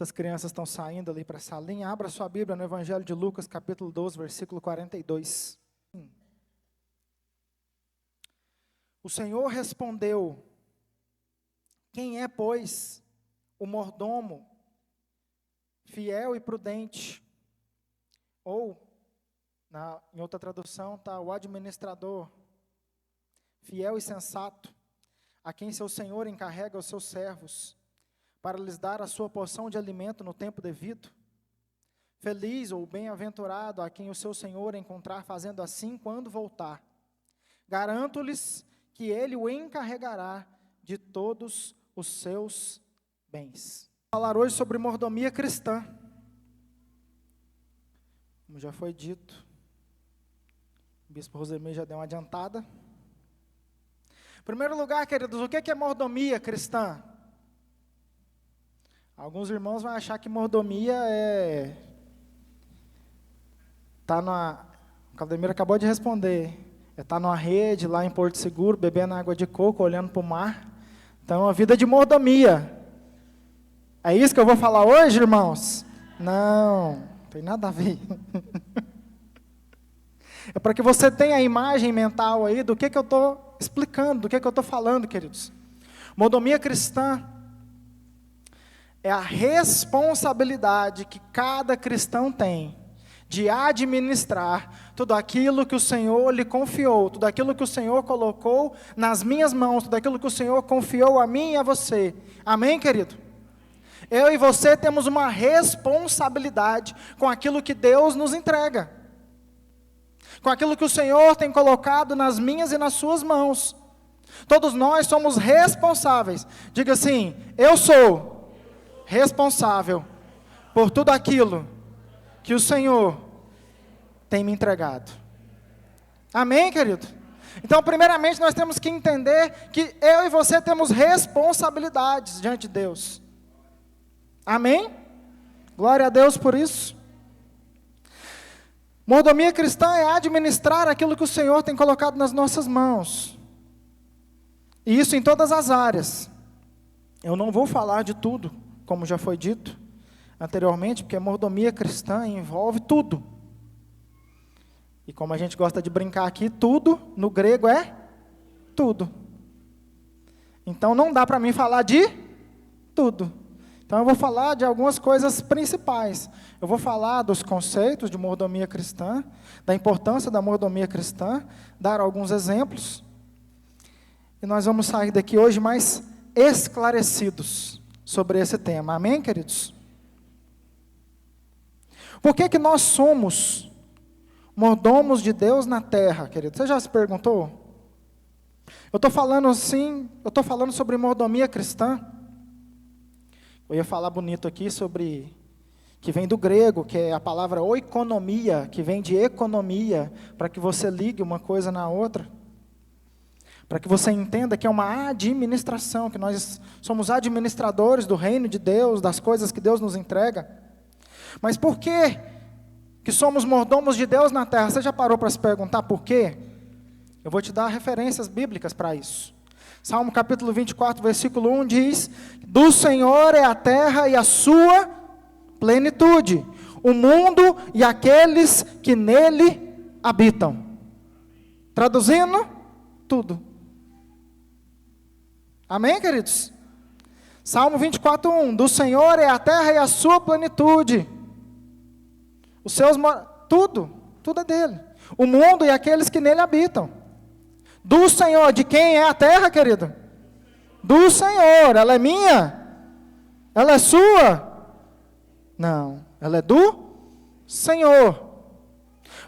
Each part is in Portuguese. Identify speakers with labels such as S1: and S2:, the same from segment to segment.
S1: Enquanto as crianças estão saindo ali para a salinha, abra sua Bíblia no Evangelho de Lucas, capítulo 12, versículo 42. O Senhor respondeu: quem é, pois, o mordomo, fiel e prudente? Ou, em outra tradução, está o administrador, fiel e sensato, a quem seu Senhor encarrega os seus servos, para lhes dar a sua porção de alimento no tempo devido? Feliz ou bem-aventurado a quem o seu Senhor encontrar fazendo assim quando voltar. Garanto-lhes que ele o encarregará de todos os seus bens. Vou falar hoje sobre mordomia cristã. Como já foi dito, o bispo Rosemir já deu uma adiantada. Em primeiro lugar, queridos, o que é mordomia cristã? Alguns irmãos vão achar que mordomia o Claudemir acabou de responder, estar numa rede lá em Porto Seguro, bebendo água de coco, olhando para o mar. Então, é uma vida de mordomia. É isso que eu vou falar hoje, irmãos? Não tem nada a ver. É para que você tenha a imagem mental aí do que eu estou explicando, do que eu estou falando, queridos. Mordomia cristã é a responsabilidade que cada cristão tem de administrar tudo aquilo que o Senhor lhe confiou, tudo aquilo que o Senhor colocou nas minhas mãos, tudo aquilo que o Senhor confiou a mim e a você. Amém, querido? Eu e você temos uma responsabilidade com aquilo que Deus nos entrega, com aquilo que o Senhor tem colocado nas minhas e nas suas mãos. Todos nós somos responsáveis. Diga assim: eu sou responsável por tudo aquilo que o Senhor tem me entregado. Amém, querido? Então, primeiramente, nós temos que entender que eu e você temos responsabilidades diante de Deus. Amém? Glória a Deus por isso. Mordomia cristã é administrar aquilo que o Senhor tem colocado nas nossas mãos. E isso em todas as áreas. Eu não vou falar de tudo, como já foi dito anteriormente, porque a mordomia cristã envolve tudo. E como a gente gosta de brincar aqui, tudo no grego é tudo. Então não dá para mim falar de tudo. Então eu vou falar de algumas coisas principais. Eu vou falar dos conceitos de mordomia cristã, da importância da mordomia cristã, dar alguns exemplos. E nós vamos sair daqui hoje mais esclarecidos sobre esse tema. Amém, queridos? Por que nós somos mordomos de Deus na terra, querido? Você já se perguntou? Eu estou falando sobre mordomia cristã. Eu ia falar bonito aqui sobre, que vem do grego, que é a palavra oikonomia, que vem de economia, para que você ligue uma coisa na outra. Para que você entenda que é uma administração, que nós somos administradores do reino de Deus, das coisas que Deus nos entrega. Mas por que somos mordomos de Deus na terra? Você já parou para se perguntar por quê? Eu vou te dar referências bíblicas para isso. Salmo capítulo 24, versículo 1 diz: do Senhor é a terra e a sua plenitude, o mundo e aqueles que nele habitam. Traduzindo, tudo. Amém, queridos? Salmo 24, 1, do Senhor é a terra e a sua plenitude. Tudo é dele. O mundo e aqueles que nele habitam. Do Senhor, de quem é a terra, querido? Do Senhor. Ela é minha? Ela é sua? Não, ela é do Senhor.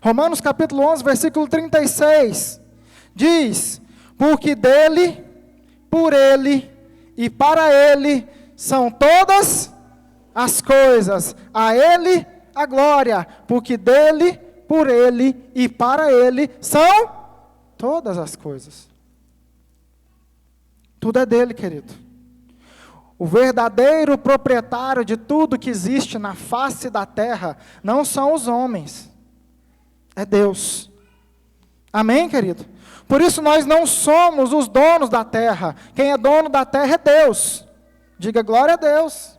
S1: Romanos capítulo 11, versículo 36, diz: porque dele, por ele e para ele são todas as coisas, a ele a glória, porque dele, por ele e para ele são todas as coisas. Tudo é dele, querido. O verdadeiro proprietário de tudo que existe na face da terra não são os homens, é Deus. Amém, querido? Por isso nós não somos os donos da terra. Quem é dono da terra é Deus. Diga glória a Deus.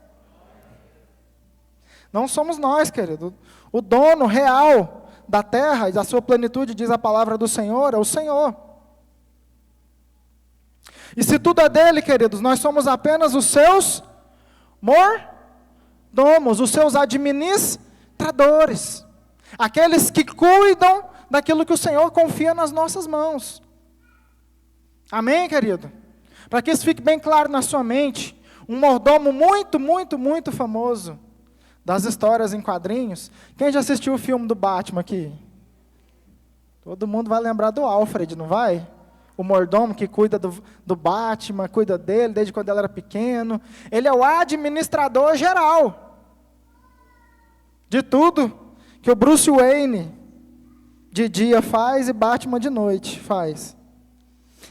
S1: Não somos nós, querido. O dono real da terra e da sua plenitude, diz a palavra do Senhor, é o Senhor. E se tudo é dele, queridos, nós somos apenas os seus mordomos, os seus administradores. Aqueles que cuidam daquilo que o Senhor confia nas nossas mãos. Amém, querido? Para que isso fique bem claro na sua mente, um mordomo muito, muito, muito famoso das histórias em quadrinhos. Quem já assistiu o filme do Batman aqui? Todo mundo vai lembrar do Alfred, não vai? O mordomo que cuida do Batman, cuida dele desde quando ele era pequeno. Ele é o administrador geral de tudo que o Bruce Wayne de dia faz e Batman de noite faz.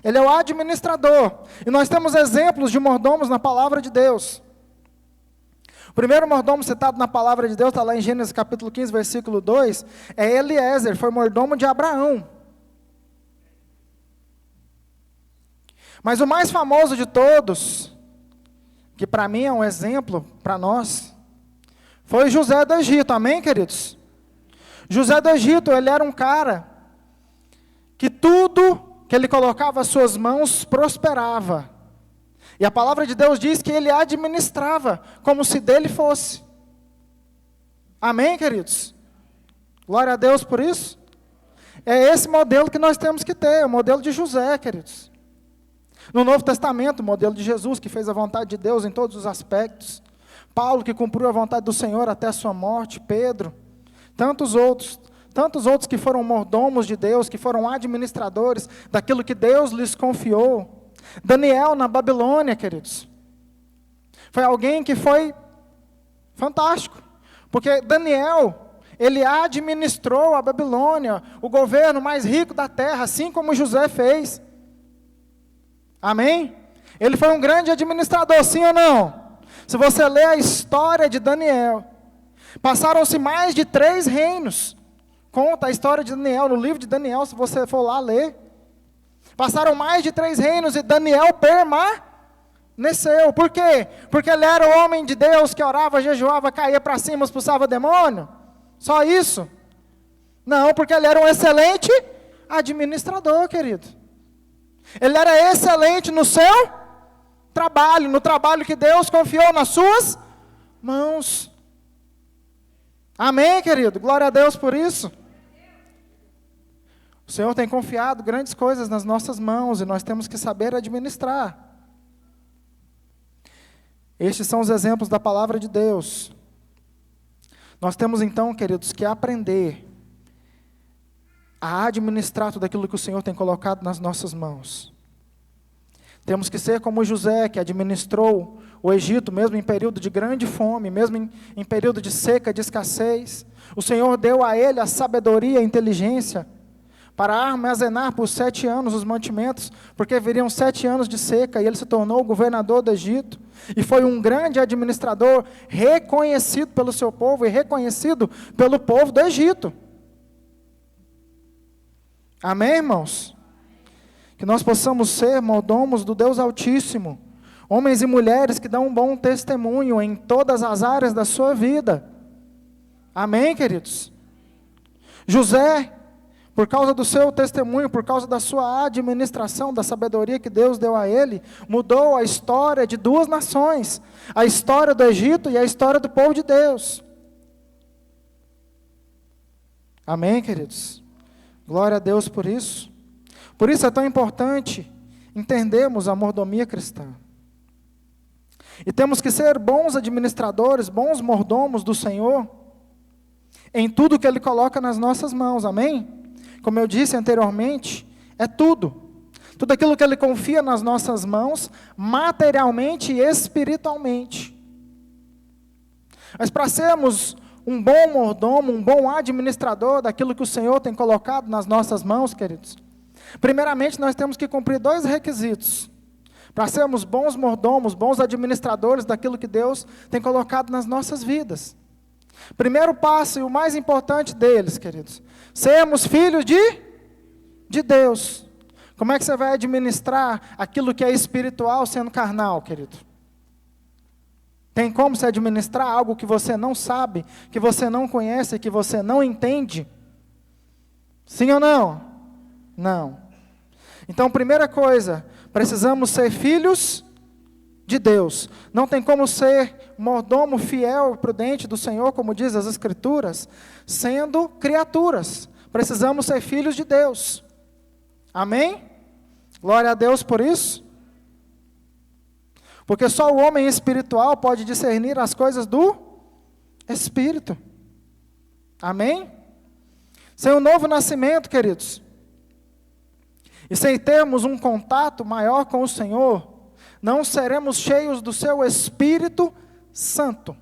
S1: Ele é o administrador. E nós temos exemplos de mordomos na palavra de Deus. O primeiro mordomo citado na palavra de Deus, está lá em Gênesis capítulo 15, versículo 2, é Eliezer, foi mordomo de Abraão. Mas o mais famoso de todos, que para mim é um exemplo para nós, foi José do Egito, amém, queridos? José do Egito, ele era um cara que tudo que ele colocava as suas mãos prosperava. E a palavra de Deus diz que ele administrava como se dele fosse. Amém, queridos? Glória a Deus por isso. É esse modelo que nós temos que ter, o modelo de José, queridos. No Novo Testamento, o modelo de Jesus, que fez a vontade de Deus em todos os aspectos. Paulo, que cumpriu a vontade do Senhor até a sua morte. Pedro, tantos outros que foram mordomos de Deus, que foram administradores daquilo que Deus lhes confiou. Daniel na Babilônia, queridos. Foi alguém que foi fantástico, porque Daniel, ele administrou a Babilônia, o governo mais rico da terra, assim como José fez. Amém? Ele foi um grande administrador, sim ou não? Se você ler a história de Daniel, passaram-se mais de 3 reinos. Conta a história de Daniel, no livro de Daniel, se você for lá ler. Passaram mais de 3 reinos e Daniel permaneceu. Por quê? Porque ele era o homem de Deus que orava, jejuava, caía para cima, expulsava demônio? Só isso? Não, porque ele era um excelente administrador, querido. Ele era excelente no seu trabalho, no trabalho que Deus confiou nas suas mãos. Amém, querido? Glória a Deus por isso. O Senhor tem confiado grandes coisas nas nossas mãos e nós temos que saber administrar. Estes são os exemplos da palavra de Deus. Nós temos então, queridos, que aprender a administrar tudo aquilo que o Senhor tem colocado nas nossas mãos. Temos que ser como José, que administrou o Egito, mesmo em período de grande fome, mesmo em período de seca, de escassez. O Senhor deu a ele a sabedoria e a inteligência para armazenar por 7 anos os mantimentos, porque viriam 7 anos de seca, e ele se tornou o governador do Egito, e foi um grande administrador, reconhecido pelo seu povo, e reconhecido pelo povo do Egito. Amém, irmãos? Que nós possamos ser mordomos do Deus Altíssimo, homens e mulheres que dão um bom testemunho em todas as áreas da sua vida. Amém, queridos? José, por causa do seu testemunho, por causa da sua administração, da sabedoria que Deus deu a ele, mudou a história de 2 nações, a história do Egito e a história do povo de Deus. Amém, queridos? Glória a Deus por isso. Por isso é tão importante entendermos a mordomia cristã. E temos que ser bons administradores, bons mordomos do Senhor, em tudo que Ele coloca nas nossas mãos, amém? Como eu disse anteriormente, é tudo. Tudo aquilo que Ele confia nas nossas mãos, materialmente e espiritualmente. Mas para sermos um bom mordomo, um bom administrador daquilo que o Senhor tem colocado nas nossas mãos, queridos, primeiramente nós temos que cumprir 2 requisitos. Para sermos bons mordomos, bons administradores daquilo que Deus tem colocado nas nossas vidas. Primeiro passo e o mais importante deles, queridos, sermos filhos de Deus. Como é que você vai administrar aquilo que é espiritual sendo carnal, querido? Tem como se administrar algo que você não sabe, que você não conhece, que você não entende? Sim ou não? Não. Então, primeira coisa, precisamos ser filhos de Deus. Não tem como ser mordomo fiel e prudente do Senhor, como diz as Escrituras, sendo criaturas. Precisamos ser filhos de Deus. Amém? Glória a Deus por isso. Porque só o homem espiritual pode discernir as coisas do Espírito. Amém? Sem o novo nascimento, queridos, e sem termos um contato maior com o Senhor, não seremos cheios do seu Espírito Santo.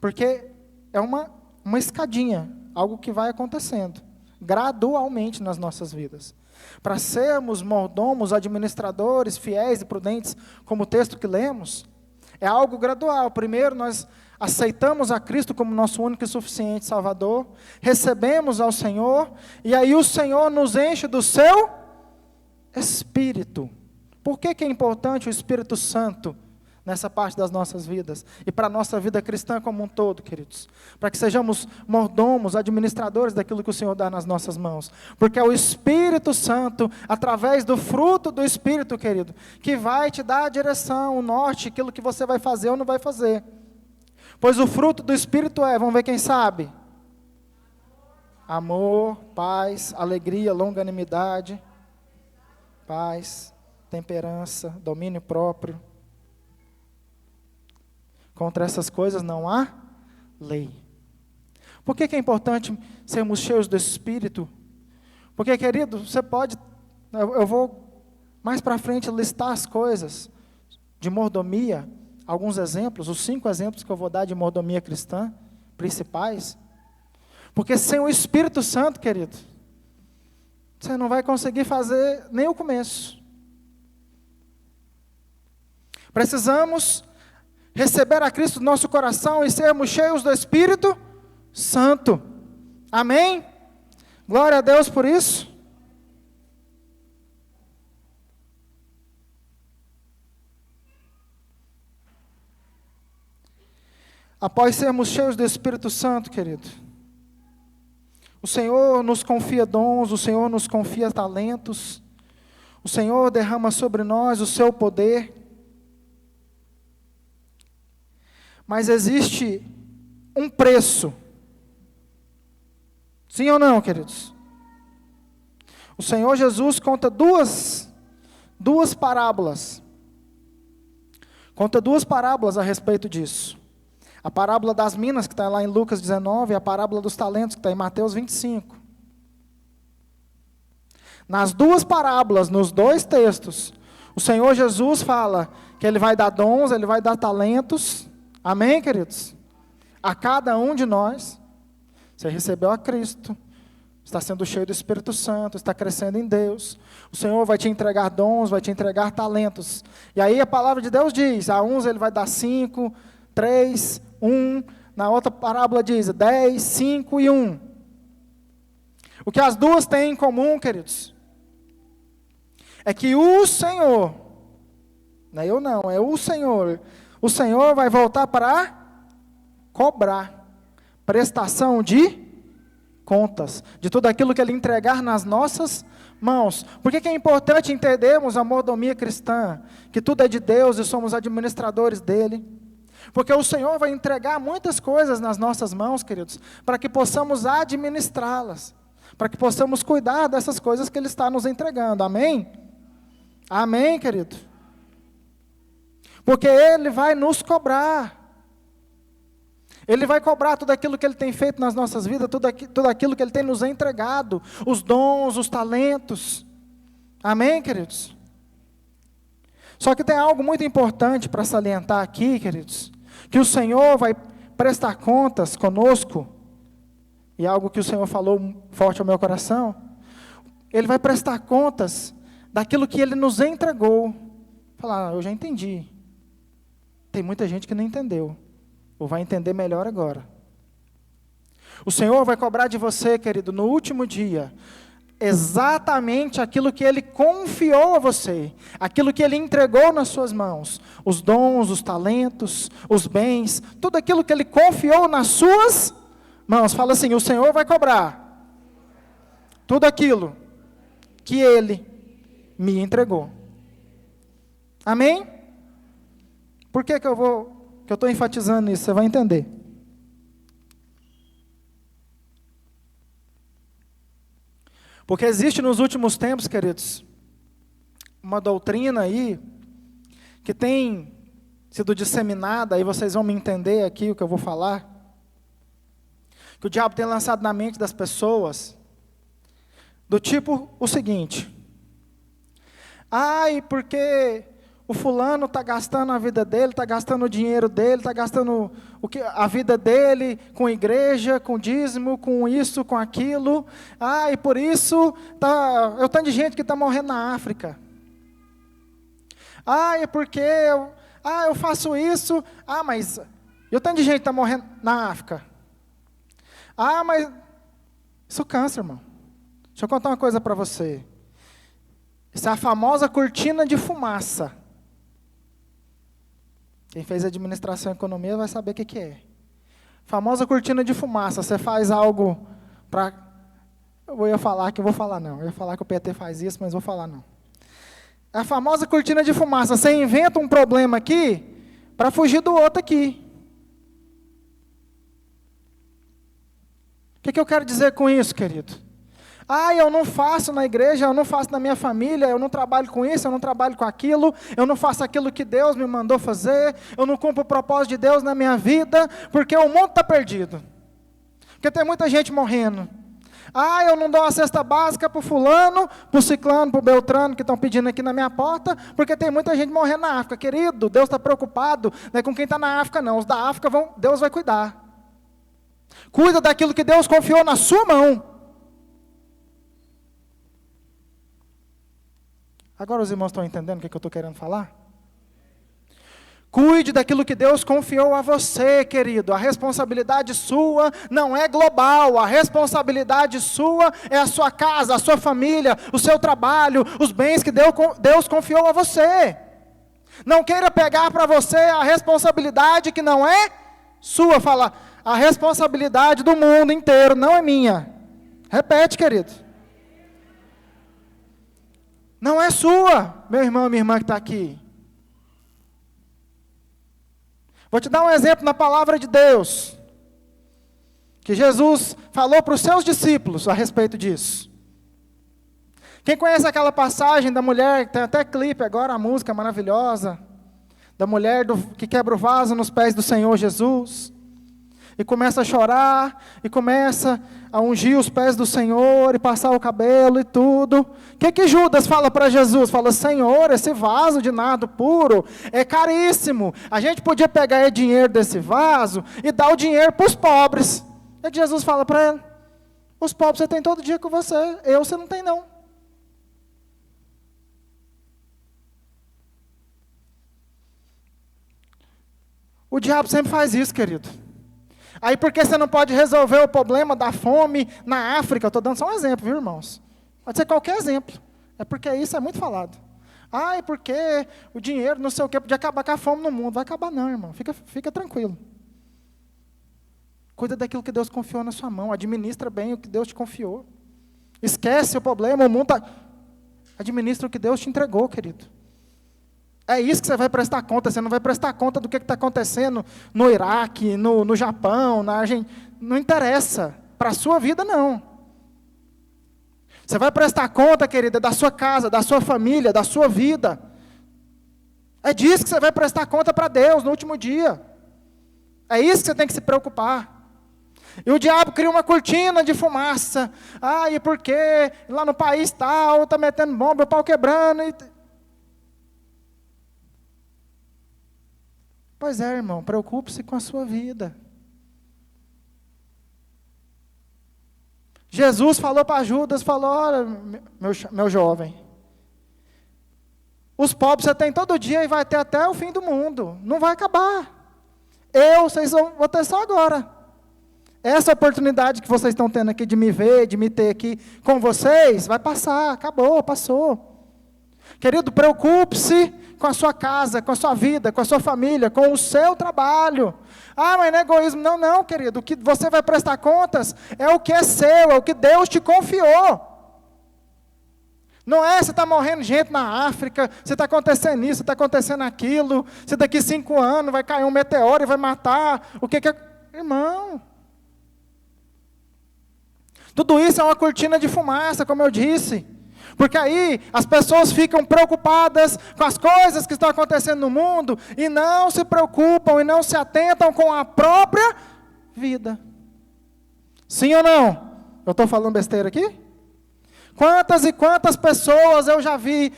S1: Porque é uma escadinha, algo que vai acontecendo gradualmente nas nossas vidas. Para sermos mordomos, administradores, fiéis e prudentes, como o texto que lemos, é algo gradual. Primeiro nós aceitamos a Cristo como nosso único e suficiente Salvador, recebemos ao Senhor, e aí o Senhor nos enche do seu Espírito. Por que é importante o Espírito Santo nessa parte das nossas vidas? E para a nossa vida cristã como um todo, queridos? Para que sejamos mordomos, administradores daquilo que o Senhor dá nas nossas mãos. Porque é o Espírito Santo, através do fruto do Espírito, querido, que vai te dar a direção, o norte, aquilo que você vai fazer ou não vai fazer. Pois o fruto do Espírito vamos ver quem sabe? Amor, paz, alegria, longanimidade, paz, temperança, domínio próprio. Contra essas coisas não há lei. Por que é importante sermos cheios do Espírito? Porque, querido, você pode, eu vou mais para frente listar as coisas de mordomia, alguns exemplos, os 5 exemplos que eu vou dar de mordomia cristã, principais. Porque sem o Espírito Santo, querido, você não vai conseguir fazer nem o começo. Precisamos receber a Cristo no nosso coração e sermos cheios do Espírito Santo. Amém? Glória a Deus por isso. Após sermos cheios do Espírito Santo, querido, o Senhor nos confia dons, o Senhor nos confia talentos, o Senhor derrama sobre nós o seu poder. Mas existe um preço. Sim ou não, queridos? O Senhor Jesus conta duas parábolas. Conta 2 parábolas a respeito disso. A parábola das minas, que está lá em Lucas 19, e a parábola dos talentos, que está em Mateus 25. Nas 2 parábolas, nos 2 textos, o Senhor Jesus fala que Ele vai dar dons, Ele vai dar talentos. Amém, queridos? A cada um de nós. Você recebeu a Cristo, está sendo cheio do Espírito Santo, está crescendo em Deus. O Senhor vai te entregar dons, vai te entregar talentos. E aí a palavra de Deus diz, a uns Ele vai dar 5, 3, 1. Na outra parábola diz 10, 5 e 1. O que as 2 têm em comum, queridos, é que o Senhor, não é eu não, é o Senhor vai voltar para cobrar prestação de contas, de tudo aquilo que Ele entregar nas nossas mãos. Por que é importante entendermos a mordomia cristã? Que tudo é de Deus e somos administradores dEle. Porque o Senhor vai entregar muitas coisas nas nossas mãos, queridos, para que possamos administrá-las, para que possamos cuidar dessas coisas que Ele está nos entregando. Amém? Amém, querido? Porque Ele vai nos cobrar. Ele vai cobrar tudo aquilo que Ele tem feito nas nossas vidas, tudo aquilo que Ele tem nos entregado, os dons, os talentos. Amém, queridos? Só que tem algo muito importante para salientar aqui, queridos, que o Senhor vai prestar contas conosco, e algo que o Senhor falou forte ao meu coração, Ele vai prestar contas daquilo que Ele nos entregou. Falar, eu já entendi. Tem muita gente que não entendeu, ou vai entender melhor agora. O Senhor vai cobrar de você, querido, no último dia, exatamente aquilo que Ele confiou a você, aquilo que Ele entregou nas suas mãos, os dons, os talentos, os bens, tudo aquilo que Ele confiou nas suas mãos. Fala assim: o Senhor vai cobrar tudo aquilo que Ele me entregou. Amém? Por que eu estou enfatizando isso? Você vai entender. Porque existe nos últimos tempos, queridos, uma doutrina aí, que tem sido disseminada, aí vocês vão me entender aqui o que eu vou falar, que o diabo tem lançado na mente das pessoas, do tipo o seguinte: ai, porque o fulano está gastando a vida dele, está gastando o dinheiro dele, está gastando a vida dele com igreja, com dízimo, com isso, com aquilo. Ah, e por isso é o tanto de gente que está morrendo na África. Ah, é porque eu faço isso. Ah, mas e o tanto de gente que está morrendo na África? Ah, mas isso cansa, irmão. Deixa eu contar uma coisa para você. Isso é a famosa cortina de fumaça. Quem fez administração e economia vai saber o que é. Famosa cortina de fumaça. Você faz algo para... Eu ia falar que eu vou falar não. Eu ia falar que o PT faz isso, mas vou falar não. É a famosa cortina de fumaça. Você inventa um problema aqui para fugir do outro aqui. O que eu quero dizer com isso, querido? Ah, eu não faço na igreja, eu não faço na minha família, eu não trabalho com isso, eu não trabalho com aquilo, eu não faço aquilo que Deus me mandou fazer, eu não cumpro o propósito de Deus na minha vida, porque o mundo está perdido. Porque tem muita gente morrendo. Ah, eu não dou a cesta básica para o fulano, para o ciclano, para o beltrano, que estão pedindo aqui na minha porta, porque tem muita gente morrendo na África. Querido, Deus está preocupado, não é com quem está na África não, os da África Deus vai cuidar. Cuida daquilo que Deus confiou na sua mão. Agora os irmãos estão entendendo o que eu estou querendo falar? Cuide daquilo que Deus confiou a você, querido. A responsabilidade sua não é global. A responsabilidade sua é a sua casa, a sua família, o seu trabalho, os bens que Deus confiou a você. Não queira pegar para você a responsabilidade que não é sua. Fala, a responsabilidade do mundo inteiro não é minha. Repete, querido. Não é sua, meu irmão e minha irmã que está aqui. Vou te dar um exemplo na palavra de Deus, que Jesus falou para os seus discípulos a respeito disso. Quem conhece aquela passagem da mulher, tem até clipe agora, a música maravilhosa, da mulher que quebra o vaso nos pés do Senhor Jesus, e começa a chorar, e começa a ungir os pés do Senhor, e passar o cabelo e tudo. O que Judas fala para Jesus? Fala, Senhor, esse vaso de nardo puro é caríssimo. A gente podia pegar o dinheiro desse vaso e dar o dinheiro para os pobres. E Jesus fala para ele, os pobres você tem todo dia com você, você não tem não. O diabo sempre faz isso, querido. Aí por que você não pode resolver o problema da fome na África? Eu estou dando só um exemplo, viu, irmãos? Pode ser qualquer exemplo. É porque isso é muito falado. Ah, é porque o dinheiro, não sei o quê, podia acabar com a fome no mundo. Vai acabar não, irmão. Fica tranquilo. Cuida daquilo que Deus confiou na sua mão. Administra bem o que Deus te confiou. Esquece o problema, o mundo está... Administra o que Deus te entregou, querido. É isso que você vai prestar conta. Você não vai prestar conta do que está acontecendo no Iraque, no Japão, na Argentina. Não interessa. Para a sua vida, não. Você vai prestar conta, querida, da sua casa, da sua família, da sua vida. É disso que você vai prestar conta para Deus no último dia. É isso que você tem que se preocupar. E o diabo cria uma cortina de fumaça. Ah, e por quê? Lá no país tal, está metendo bomba, o pau quebrando. Pois é, irmão, preocupe-se com a sua vida. Jesus falou para Judas, falou, olha, meu jovem, os pobres você tem todo dia e vai ter até o fim do mundo, não vai acabar. Vocês vão ter só agora. Essa oportunidade que vocês estão tendo aqui de me ver, de me ter aqui com vocês, vai passar, acabou, passou. Querido, preocupe-se com a sua casa, com a sua vida, com a sua família, com o seu trabalho. Ah, mas não é egoísmo. Não, não, querido. O que você vai prestar contas é o que é seu, é o que Deus te confiou. Não é você está morrendo gente na África, você está acontecendo isso, está acontecendo aquilo, se daqui 5 anos vai cair um meteoro e vai matar, o que é... Irmão, tudo isso é uma cortina de fumaça, como eu disse, porque aí as pessoas ficam preocupadas com as coisas que estão acontecendo no mundo, e não se preocupam e não se atentam com a própria vida. Sim ou não? Eu estou falando besteira aqui? Quantas e quantas pessoas eu já vi,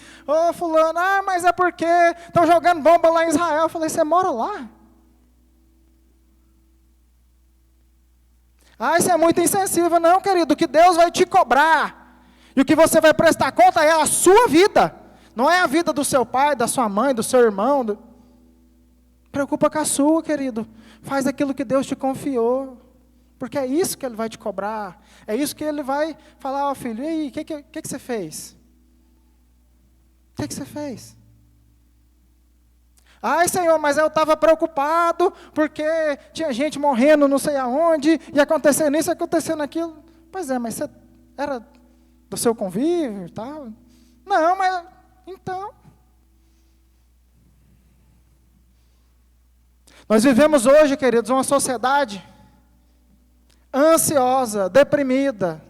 S1: fulano, mas é porque estão jogando bomba lá em Israel. Eu falei, você mora lá? Isso é muito insensível. Não, querido, o que Deus vai te cobrar, e o que você vai prestar conta é a sua vida, não é a vida do seu pai, da sua mãe, do seu irmão. Preocupa com a sua, querido. Faz aquilo que Deus te confiou. Porque é isso que Ele vai te cobrar. É isso que Ele vai falar, filho, e aí, o que você fez? O que você fez? Senhor, mas eu estava preocupado, porque tinha gente morrendo não sei aonde, e acontecendo isso, acontecendo aquilo. Pois é, mas você era do seu convívio e tal? Não, mas, então... Nós vivemos hoje, queridos, uma sociedade ansiosa, deprimida,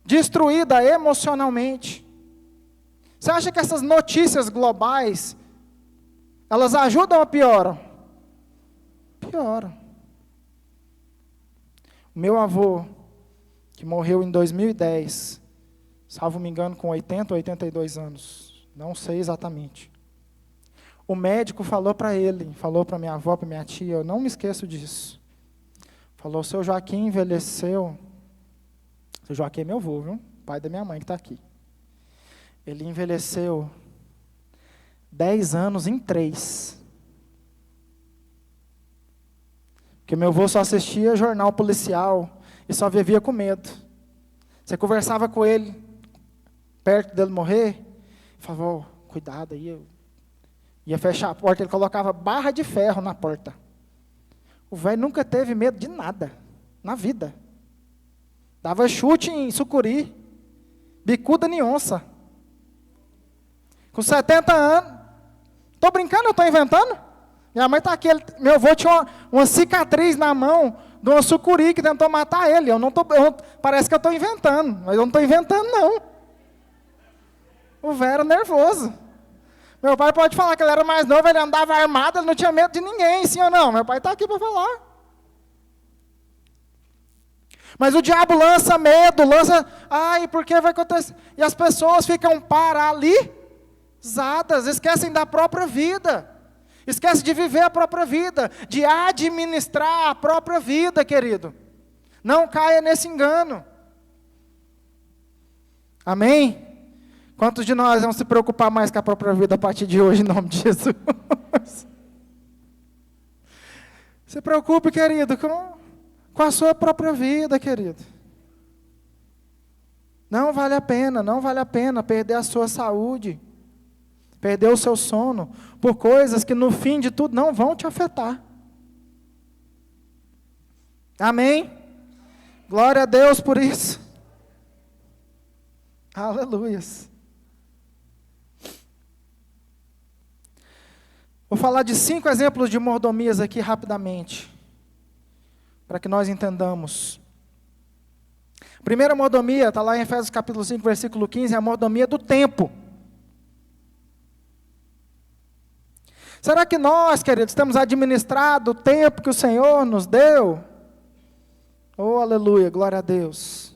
S1: destruída emocionalmente. Você acha que essas notícias globais, elas ajudam ou pioram? Pioram. O meu avô, que morreu em 2010, salvo me engano com 80 ou 82 anos, não sei exatamente. O médico falou para ele, falou para minha avó, para minha tia, eu não me esqueço disso. Falou, o seu Joaquim envelheceu. O seu Joaquim é meu avô, viu? Pai da minha mãe que está aqui. Ele envelheceu 10 anos em 3. Porque meu avô só assistia jornal policial e só vivia com medo. Você conversava com ele, perto dele morrer, falava, cuidado aí. Eu ia fechar a porta, ele colocava barra de ferro na porta. O velho nunca teve medo de nada, na vida. Dava chute em sucuri, bicuda em onça. Com 70 anos, estou brincando, eu estou inventando? Minha mãe está aqui, meu avô tinha uma cicatriz na mão de uma sucuri que tentou matar ele. Parece que eu estou inventando, mas eu não estou inventando não. O velho era nervoso. Meu pai pode falar que ele era mais novo, ele andava armado, ele não tinha medo de ninguém, sim ou não? Meu pai está aqui para falar. Mas o diabo lança medo, por que vai acontecer? E as pessoas ficam paralisadas, esquecem da própria vida. Esquecem de viver a própria vida, de administrar a própria vida, querido. Não caia nesse engano. Amém? Quantos de nós vamos se preocupar mais com a própria vida a partir de hoje, em nome de Jesus? Se preocupe, querido, com a sua própria vida, querido. Não vale a pena perder a sua saúde, perder o seu sono, por coisas que no fim de tudo não vão te afetar. Amém? Glória a Deus por isso. Aleluias. Vou falar de 5 exemplos de mordomias aqui rapidamente, para que nós entendamos. A primeira mordomia, está lá em Efésios capítulo 5, versículo 15, é a mordomia do tempo. Será que nós, queridos, temos administrado o tempo que o Senhor nos deu? Oh, aleluia, glória a Deus.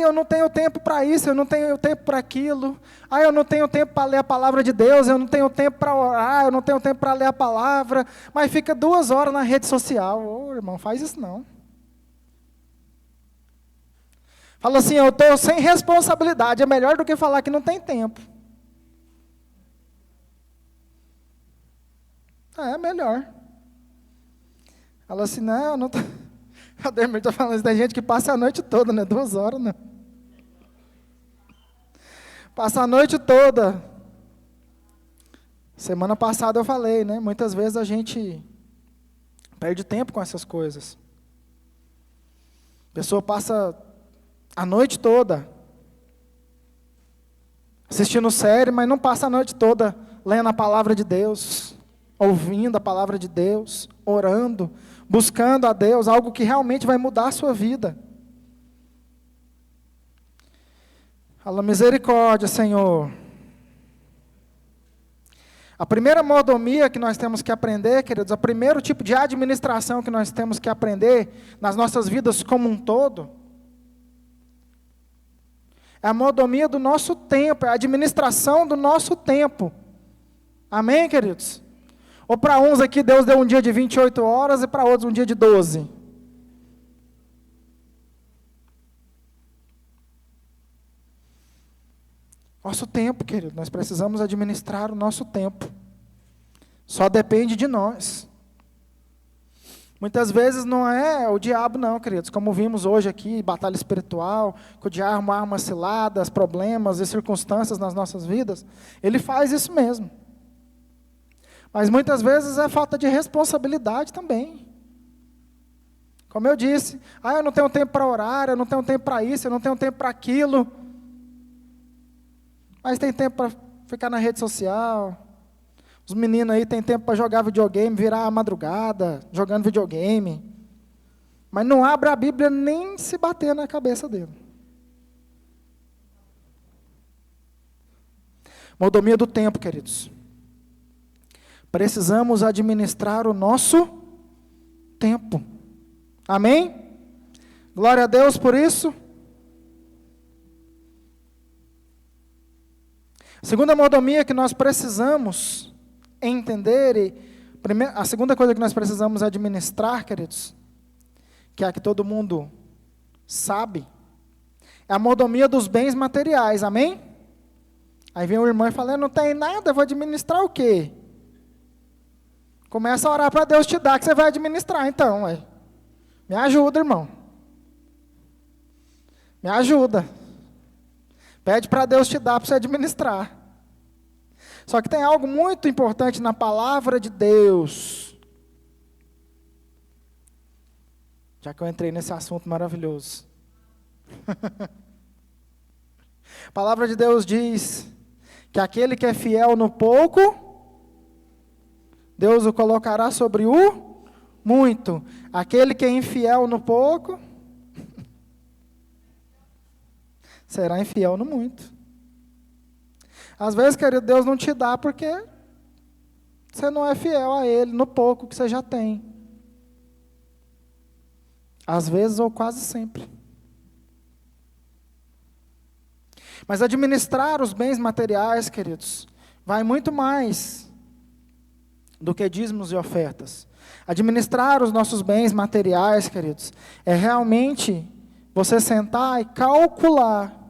S1: Eu não tenho tempo para isso, eu não tenho tempo para aquilo. Eu não tenho tempo para ler a palavra de Deus, eu não tenho tempo para orar, eu não tenho tempo para ler a palavra. Mas fica 2 horas na rede social. Irmão, faz isso não. Fala assim, eu estou sem responsabilidade, é melhor do que falar que não tem tempo. É melhor. Fala assim, não, não tô... A Demir está falando isso, tem gente que passa a noite toda, né? 2 horas, né? Passa a noite toda. Semana passada eu falei, né? Muitas vezes a gente perde tempo com essas coisas. A pessoa passa a noite toda assistindo série, mas não passa a noite toda lendo a palavra de Deus, ouvindo a palavra de Deus, orando, buscando a Deus, algo que realmente vai mudar a sua vida. Fala, misericórdia, Senhor. A primeira mordomia que nós temos que aprender, queridos, o primeiro tipo de administração que nós temos que aprender nas nossas vidas como um todo, é a mordomia do nosso tempo, é a administração do nosso tempo. Amém, queridos? Ou para uns aqui Deus deu um dia de 28 horas e para outros um dia de 12. Nosso tempo, querido, nós precisamos administrar o nosso tempo. Só depende de nós. Muitas vezes não é o diabo não, queridos, como vimos hoje aqui, batalha espiritual, que o diabo arma ciladas, problemas e circunstâncias nas nossas vidas, ele faz isso mesmo. Mas muitas vezes é falta de responsabilidade também. Como eu disse, eu não tenho tempo para orar, eu não tenho tempo para isso, eu não tenho tempo para aquilo. Mas tem tempo para ficar na rede social. Os meninos aí têm tempo para jogar videogame, virar a madrugada, jogando videogame. Mas não abre a Bíblia nem se bater na cabeça dele. Mordomia do tempo, queridos. Precisamos administrar o nosso tempo. Amém? Glória a Deus por isso. Segunda mordomia que nós precisamos entender, a segunda coisa que nós precisamos administrar, queridos, que é a que todo mundo sabe, é a mordomia dos bens materiais, amém? Aí vem o irmão e fala, não tem nada, eu vou administrar o quê? Começa a orar para Deus te dar, que você vai administrar então, ué. Me ajuda, irmão. Me ajuda. Pede para Deus te dar para você administrar. Só que tem algo muito importante na palavra de Deus. Já que eu entrei nesse assunto maravilhoso. A palavra de Deus diz que aquele que é fiel no pouco, Deus o colocará sobre o muito. Aquele que é infiel no pouco, será infiel no muito. Às vezes, querido, Deus não te dá porque você não é fiel a Ele no pouco que você já tem. Às vezes ou quase sempre. Mas administrar os bens materiais, queridos, vai muito mais do que dízimos e ofertas. Administrar os nossos bens materiais, queridos, é realmente você sentar e calcular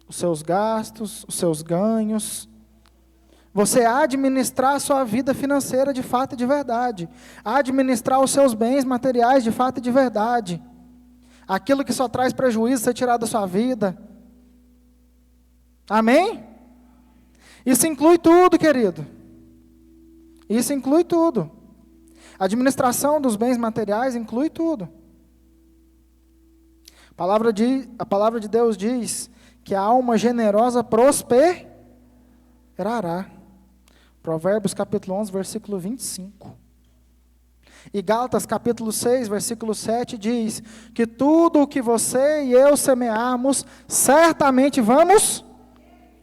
S1: os seus gastos, os seus ganhos. Você administrar a sua vida financeira de fato e de verdade. Administrar os seus bens materiais de fato e de verdade. Aquilo que só traz prejuízo, você tirar da sua vida. Amém? Isso inclui tudo, querido. Isso inclui tudo. A administração dos bens materiais inclui tudo. A palavra de Deus diz que a alma generosa prosperará. Provérbios capítulo 11, versículo 25. E Gálatas capítulo 6, versículo 7 diz que tudo o que você e eu semearmos, certamente vamos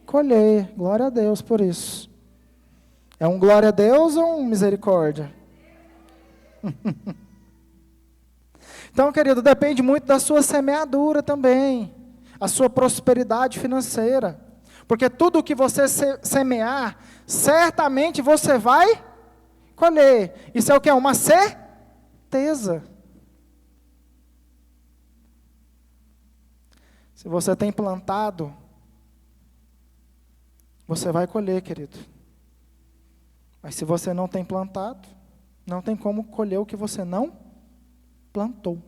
S1: colher. Glória a Deus por isso. É um glória a Deus ou um misericórdia? Então, querido, depende muito da sua semeadura também. A sua prosperidade financeira. Porque tudo o que você semear, certamente você vai colher. Isso é o que? Uma certeza. Se você tem plantado, você vai colher, querido. Mas se você não tem plantado, Não tem como colher o que você não plantou.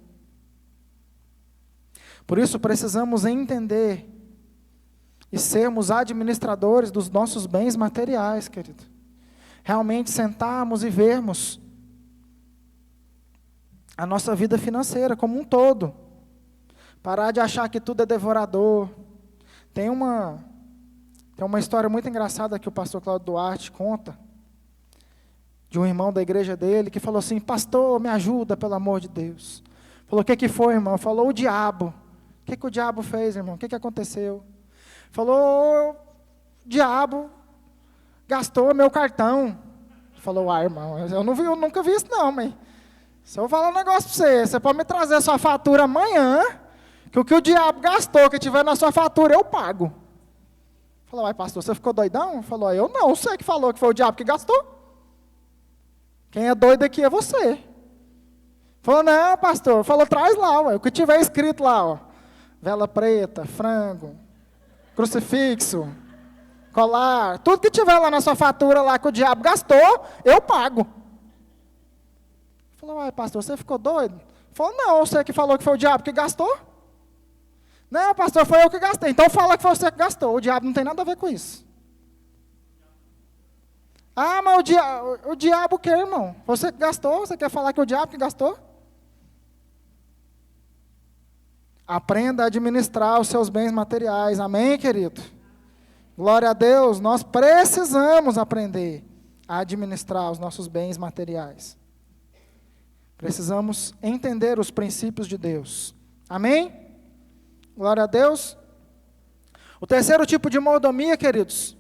S1: Por isso precisamos entender e sermos administradores dos nossos bens materiais, querido. Realmente sentarmos e vermos a nossa vida financeira como um todo. Parar de achar que tudo é devorador. Tem uma história muito engraçada que o pastor Cláudio Duarte conta, de um irmão da igreja dele, que falou assim: pastor, me ajuda, pelo amor de Deus. Falou: o que foi, irmão? Falou: o diabo. O que o diabo fez, irmão? O que aconteceu? Falou: o diabo gastou meu cartão. Falou: irmão, eu nunca vi isso não, mas se eu falar um negócio para você pode me trazer a sua fatura amanhã, que o diabo gastou, que tiver na sua fatura, eu pago. Falou: pastor, você ficou doidão? Falou: eu não, você que falou que foi o diabo que gastou. Quem é doido aqui é você. Falou: não, pastor. Falou: traz lá, o que tiver escrito lá, ó. Vela preta, frango, crucifixo, colar, tudo que tiver lá na sua fatura lá que o diabo gastou, eu pago. Falou: pastor, você ficou doido? Falou: não, você que falou que foi o diabo que gastou. Não, pastor, foi eu que gastei. Então fala que foi você que gastou. O diabo não tem nada a ver com isso. Ah, mas o diabo o quê, irmão? Você que gastou? Você quer falar que o diabo que gastou? Aprenda a administrar os seus bens materiais. Amém, querido? Glória a Deus. Nós precisamos aprender a administrar os nossos bens materiais. Precisamos entender os princípios de Deus. Amém? Glória a Deus. O terceiro tipo de mordomia, queridos,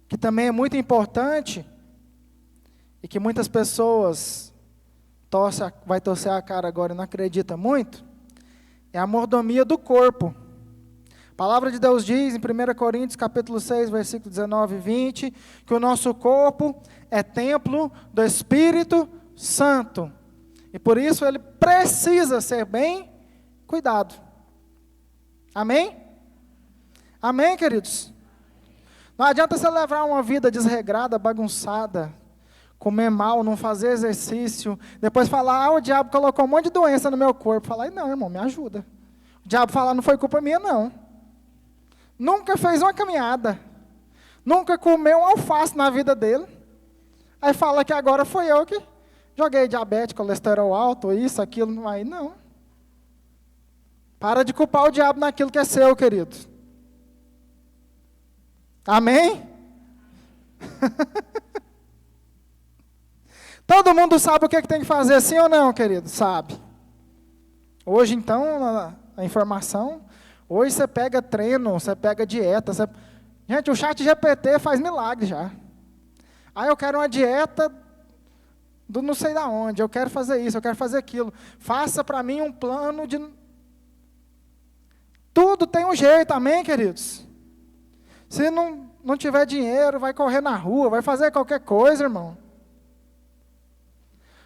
S1: que também é muito importante e que muitas pessoas vai torcer a cara agora e não acredita muito, é a mordomia do corpo. A palavra de Deus diz em 1 Coríntios capítulo 6, versículo 19 e 20, que o nosso corpo é templo do Espírito Santo. E por isso ele precisa ser bem cuidado. Amém? Amém, queridos? Não adianta você levar uma vida desregrada, bagunçada, comer mal, não fazer exercício, depois falar: o diabo colocou um monte de doença no meu corpo. Falar: não, irmão, me ajuda. O diabo falar: não foi culpa minha, não. Nunca fez uma caminhada, nunca comeu um alface na vida dele. Aí fala que agora foi eu que joguei diabetes, colesterol alto, isso, aquilo. Aí não. Para de culpar o diabo naquilo que é seu, querido. Amém? Todo mundo sabe o que tem que fazer, sim ou não, querido? Sabe. Hoje, então, a informação, hoje você pega treino, você pega dieta. Gente, o chat GPT faz milagre já. Aí eu quero uma dieta do não sei da onde, eu quero fazer isso, eu quero fazer aquilo. Faça para mim um plano de... Tudo tem um jeito, amém, queridos? Se não tiver dinheiro, vai correr na rua, vai fazer qualquer coisa, irmão.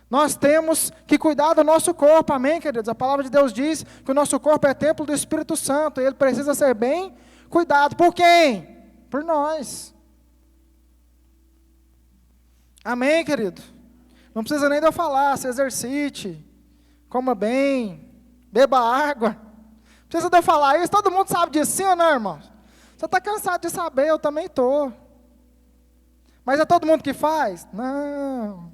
S1: Nós temos que cuidar do nosso corpo, amém, queridos? A palavra de Deus diz que o nosso corpo é templo do Espírito Santo, e ele precisa ser bem cuidado. Por quem? Por nós. Amém, querido? Não precisa nem de eu falar, se exercite, coma bem, beba água. Não precisa de eu falar isso, todo mundo sabe disso, sim ou não, irmão? Você está cansado de saber, eu também estou. Mas é todo mundo que faz? Não.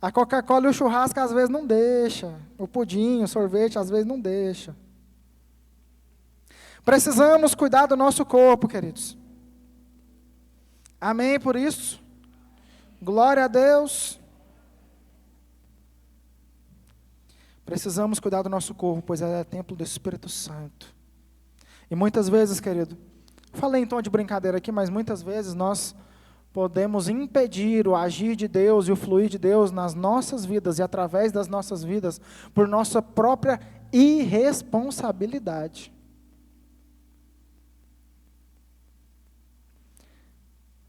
S1: A Coca-Cola e o churrasco às vezes não deixa. O pudim, o sorvete às vezes não deixa. Precisamos cuidar do nosso corpo, queridos. Amém por isso? Glória a Deus. Precisamos cuidar do nosso corpo, pois é templo do Espírito Santo. E muitas vezes, querido, falei em tom de brincadeira aqui, mas muitas vezes nós podemos impedir o agir de Deus e o fluir de Deus nas nossas vidas e através das nossas vidas por nossa própria irresponsabilidade.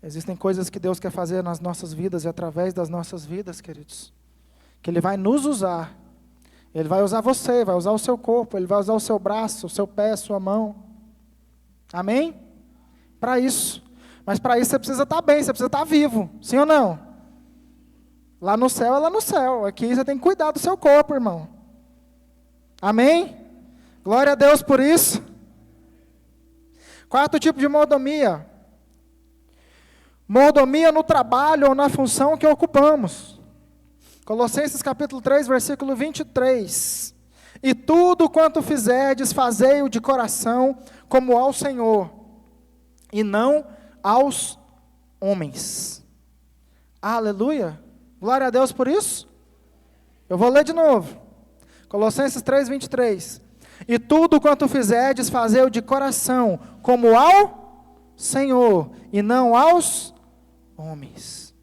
S1: Existem coisas que Deus quer fazer nas nossas vidas e através das nossas vidas, queridos, que Ele vai nos usar. Ele vai usar você, vai usar o seu corpo, Ele vai usar o seu braço, o seu pé, a sua mão. Amém? Para isso. Mas para isso você precisa estar bem, você precisa estar vivo. Sim ou não? Lá no céu é lá no céu. Aqui você tem que cuidar do seu corpo, irmão. Amém? Glória a Deus por isso. Quarto tipo de mordomia. Mordomia no trabalho ou na função que ocupamos. Colossenses capítulo 3, versículo 23. E tudo quanto fizerdes, fazei-o de coração, como ao Senhor, e não aos homens. Aleluia. Glória a Deus por isso. Eu vou ler de novo. Colossenses 3, 23. E tudo quanto fizerdes, fazei-o de coração, como ao Senhor, e não aos homens.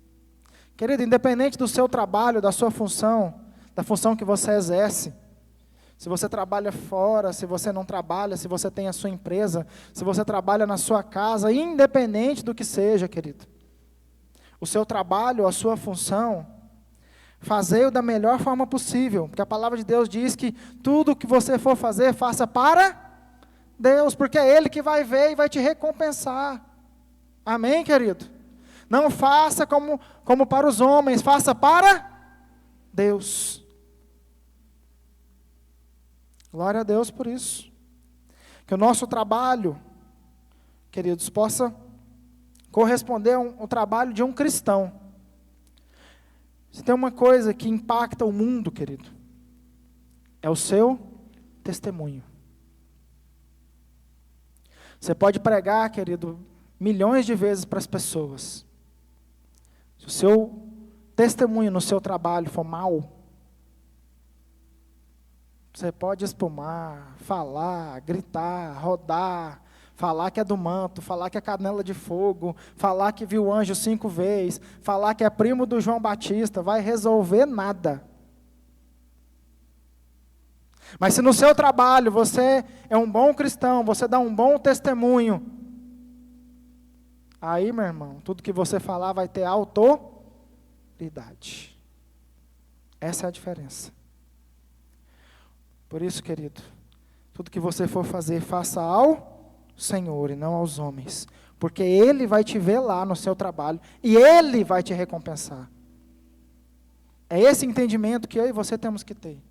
S1: Querido, independente do seu trabalho, da sua função, da função que você exerce, se você trabalha fora, se você não trabalha, se você tem a sua empresa, se você trabalha na sua casa, independente do que seja, querido, o seu trabalho, a sua função, fazei-o da melhor forma possível, porque a palavra de Deus diz que tudo que você for fazer, faça para Deus, porque é Ele que vai ver e vai te recompensar. Amém, querido? Não faça como para os homens, faça para Deus. Glória a Deus por isso. Que o nosso trabalho, queridos, possa corresponder ao trabalho de um cristão. Se tem uma coisa que impacta o mundo, querido, é o seu testemunho. Você pode pregar, querido, milhões de vezes para as pessoas. Se o seu testemunho no seu trabalho for mau, você pode espumar, falar, gritar, rodar, falar que é do manto, falar que é canela de fogo, falar que viu o anjo 5 vezes, falar que é primo do João Batista, vai resolver nada. Mas se no seu trabalho você é um bom cristão, você dá um bom testemunho, aí, meu irmão, tudo que você falar vai ter autoridade. Essa é a diferença. Por isso, querido, tudo que você for fazer, faça ao Senhor e não aos homens, porque Ele vai te ver lá no seu trabalho e Ele vai te recompensar. É esse entendimento que eu e você temos que ter,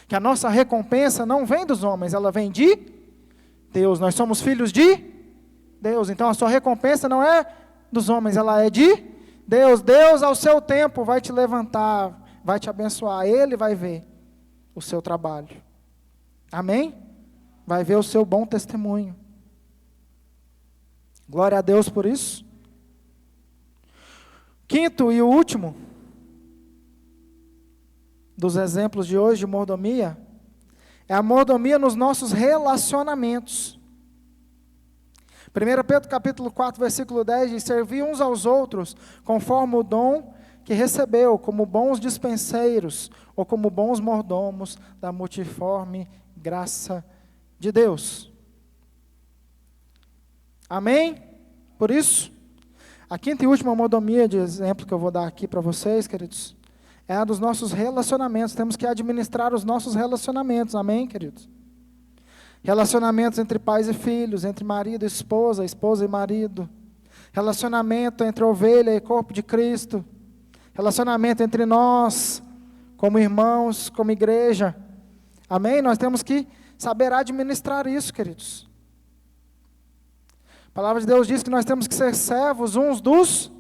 S1: que a nossa recompensa não vem dos homens, ela vem de Deus. Nós somos filhos de Deus, então a sua recompensa não é dos homens, ela é de Deus. Deus ao seu tempo vai te levantar, vai te abençoar, Ele vai ver o seu trabalho. Amém? Vai ver o seu bom testemunho. Glória a Deus por isso. Quinto e o último dos exemplos de hoje de mordomia é a mordomia nos nossos relacionamentos. 1 Pedro capítulo 4, versículo 10 diz: servi uns aos outros conforme o dom que recebeu, como bons dispenseiros ou como bons mordomos da multiforme graça de Deus. Amém? Por isso, a quinta e última mordomia de exemplo que eu vou dar aqui para vocês, queridos, é a dos nossos relacionamentos. Temos que administrar os nossos relacionamentos. Amém, queridos? Relacionamentos entre pais e filhos, entre marido e esposa, esposa e marido. Relacionamento entre ovelha e corpo de Cristo. Relacionamento entre nós, como irmãos, como igreja. Amém? Nós temos que saber administrar isso, queridos. A palavra de Deus diz que nós temos que ser servos uns dos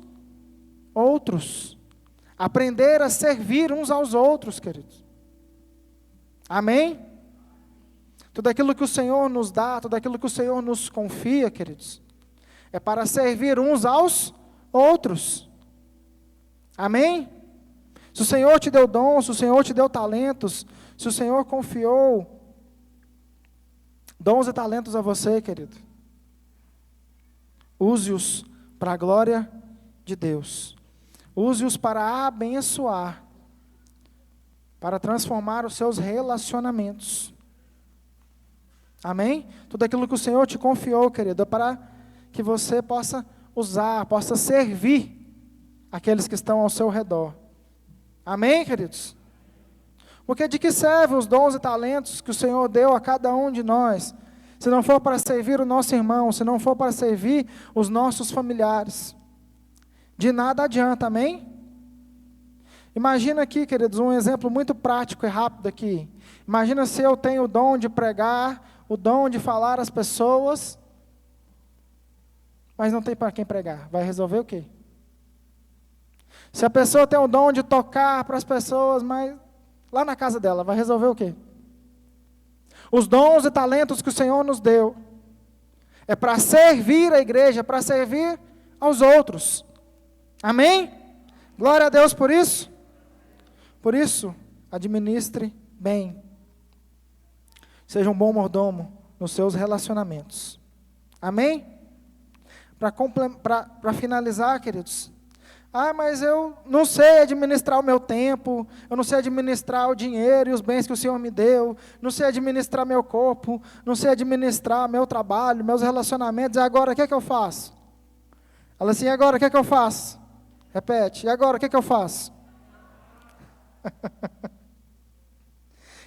S1: outros. Aprender a servir uns aos outros, queridos. Amém? Tudo aquilo que o Senhor nos dá, tudo aquilo que o Senhor nos confia, queridos, é para servir uns aos outros. Amém? Se o Senhor te deu dons, se o Senhor te deu talentos, se o Senhor confiou dons e talentos a você, querido, use-os para a glória de Deus. Use-os para abençoar, para transformar os seus relacionamentos. Amém? Tudo aquilo que o Senhor te confiou, querido, é para que você possa usar, possa servir aqueles que estão ao seu redor. Amém, queridos? Porque de que serve os dons e talentos que o Senhor deu a cada um de nós, se não for para servir o nosso irmão, se não for para servir os nossos familiares, de nada adianta, amém? Imagina aqui, queridos, um exemplo muito prático e rápido aqui. Imagina se eu tenho o dom de pregar, o dom de falar às pessoas, mas não tem para quem pregar. Vai resolver o quê? Se a pessoa tem o dom de tocar para as pessoas, mas lá na casa dela, vai resolver o quê? Os dons e talentos que o Senhor nos deu é para servir a igreja, para servir aos outros. Amém? Glória a Deus por isso. Por isso, administre bem. Seja um bom mordomo nos seus relacionamentos. Amém? Para finalizar, queridos. Mas eu não sei administrar o meu tempo, eu não sei administrar o dinheiro e os bens que o Senhor me deu, não sei administrar meu corpo, não sei administrar meu trabalho, meus relacionamentos, e agora o que é que eu faço? Fala assim, e agora o que é que eu faço? Repete, e agora o que é que eu faço?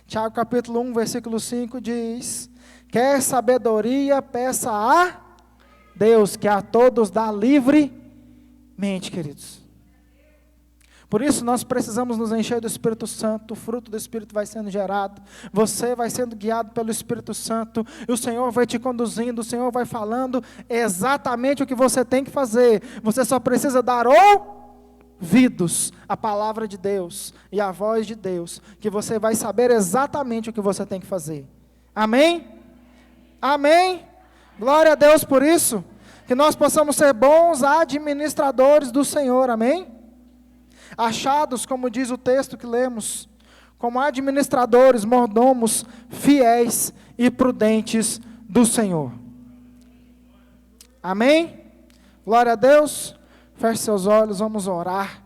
S1: Tiago capítulo 1, versículo 5 diz, quer sabedoria, peça a Deus, que a todos dá livremente, queridos. Por isso nós precisamos nos encher do Espírito Santo, o fruto do Espírito vai sendo gerado, você vai sendo guiado pelo Espírito Santo, e o Senhor vai te conduzindo, o Senhor vai falando exatamente o que você tem que fazer, você só precisa dar ouvidos à palavra de Deus, e à voz de Deus, que você vai saber exatamente o que você tem que fazer. Amém? Amém? Glória a Deus por isso, que nós possamos ser bons administradores do Senhor, amém? Achados, como diz o texto que lemos, como administradores, mordomos, fiéis e prudentes do Senhor. Amém? Glória a Deus. Feche seus olhos, vamos orar.